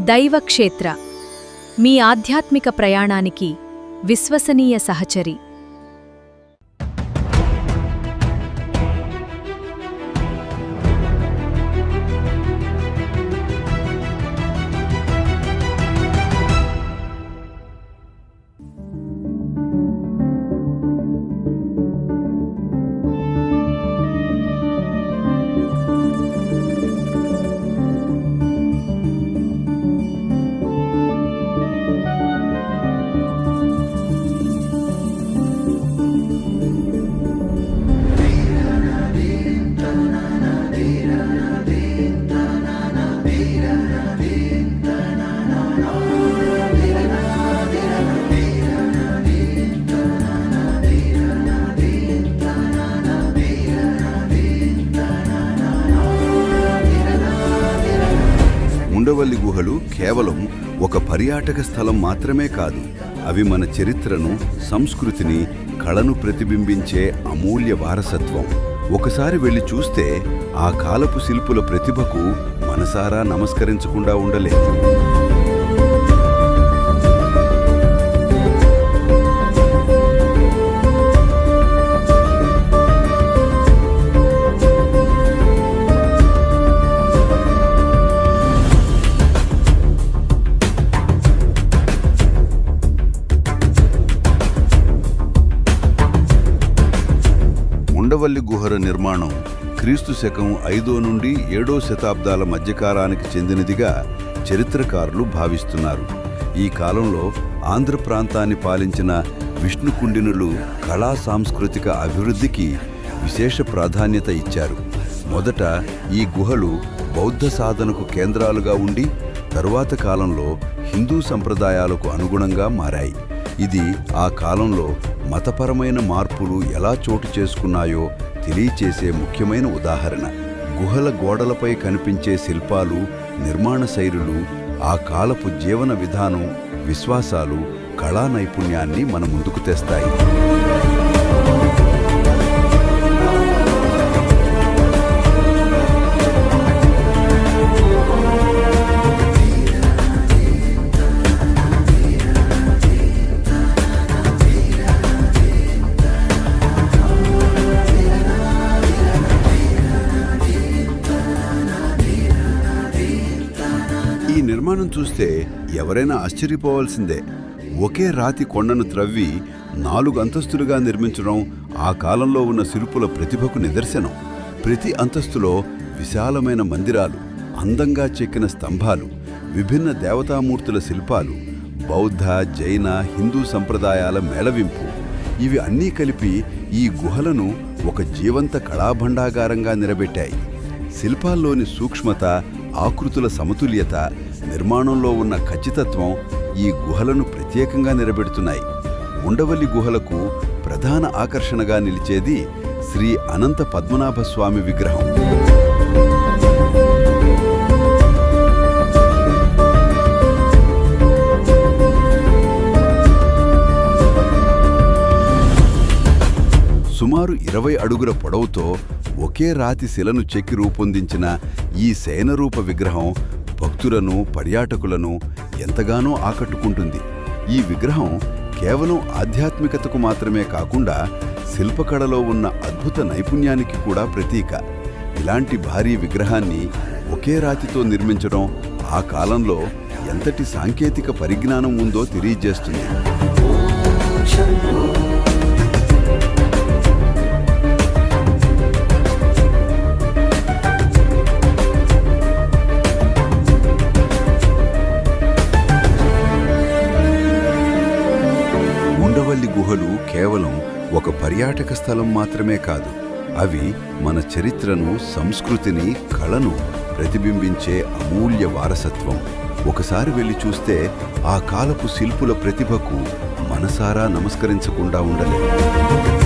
దైవక్షేత్ర మీ ఆధ్యాత్మిక ప్రయాణానికి విశ్వసనీయ సహచరి. ఉండవల్లి గుహలు కేవలం ఒక పర్యాటక స్థలం మాత్రమే కాదు, అవి మన చరిత్రను, సంస్కృతిని, కళను ప్రతిబింబించే అమూల్య వారసత్వం. ఒకసారి వెళ్ళి చూస్తే ఆ కాలపు శిల్పుల ప్రతిభకు మనసారా నమస్కరించకుండా ఉండలేదు. ఉండవల్లి గుహల నిర్మాణం క్రీస్తు శకం 5 నుండి 7 శతాబ్దాల మధ్యకాలానికి చెందినదిగా చరిత్రకారులు భావిస్తున్నారు. ఈ కాలంలో ఆంధ్ర ప్రాంతాన్ని పాలించిన విష్ణుకుండినులు కళా సాంస్కృతిక అభివృద్ధికి విశేష ప్రాధాన్యత ఇచ్చారు. మొదట ఈ గుహలు బౌద్ధ సాధనకు కేంద్రాలుగా ఉండి తరువాత కాలంలో హిందూ సంప్రదాయాలకు అనుగుణంగా మారాయి. ఇది ఆ కాలంలో మతపరమైన మార్పులు ఎలా చోటు చేసుకున్నాయో తెలియచేసే ముఖ్యమైన ఉదాహరణ. గుహల గోడలపై కనిపించే శిల్పాలు, నిర్మాణ శైలులు ఆ కాలపు జీవన విధానం, విశ్వాసాలు, కళా నైపుణ్యాన్ని మన ముందుకు తెస్తాయి. ఈ నిర్మాణం చూస్తే ఎవరైనా ఆశ్చర్యపోవాల్సిందే. ఒకే రాతి కొండను త్రవ్వి 4 అంతస్తులుగా నిర్మించడం ఆ కాలంలో ఉన్న శిల్పుల ప్రతిభకు నిదర్శనం. ప్రతి అంతస్తులో విశాలమైన మందిరాలు, అందంగా చెక్కిన స్తంభాలు, విభిన్న దేవతామూర్తుల శిల్పాలు, బౌద్ధ, జైన, హిందూ సంప్రదాయాల మేళవింపు, ఇవి అన్నీ కలిపి ఈ గుహలను ఒక జీవంత కళాభండాగారంగా నిలబెట్టాయి. శిల్పాల్లోని సూక్ష్మత, ఆకృతుల సమతుల్యత, నిర్మాణంలో ఉన్న ఖచ్చితత్వం ఈ గుహలను ప్రత్యేకంగా నిలబెడుతున్నాయి. ఉండవల్లి గుహలకు ప్రధాన ఆకర్షణగా నిలిచేది శ్రీ అనంత పద్మనాభ స్వామి విగ్రహం. సుమారు 20 అడుగుల పొడవుతో ఒకే రాతి శిలను చెక్కి రూపొందించిన ఈ శయనరూప విగ్రహం భక్తులను, పర్యాటకులను ఎంతగానో ఆకట్టుకుంటుంది. ఈ విగ్రహం కేవలం ఆధ్యాత్మికతకు మాత్రమే కాకుండా శిల్పకళలో ఉన్న అద్భుత నైపుణ్యానికి కూడా ప్రతీక. ఇలాంటి భారీ విగ్రహాన్ని ఒకే రాతితో నిర్మించడం ఆ కాలంలో ఎంతటి సాంకేతిక పరిజ్ఞానం ఉందో తెలియజేస్తుంది. ఉండవల్లి గుహలు కేవలం ఒక పర్యాటక స్థలం మాత్రమే కాదు, అవి మన చరిత్రను, సంస్కృతిని, కళను ప్రతిబింబించే అమూల్య వారసత్వం. ఒకసారి వెళ్ళి చూస్తే ఆ కాలపు శిల్పుల ప్రతిభకు మనసారా నమస్కరించకుండా ఉండలేదు.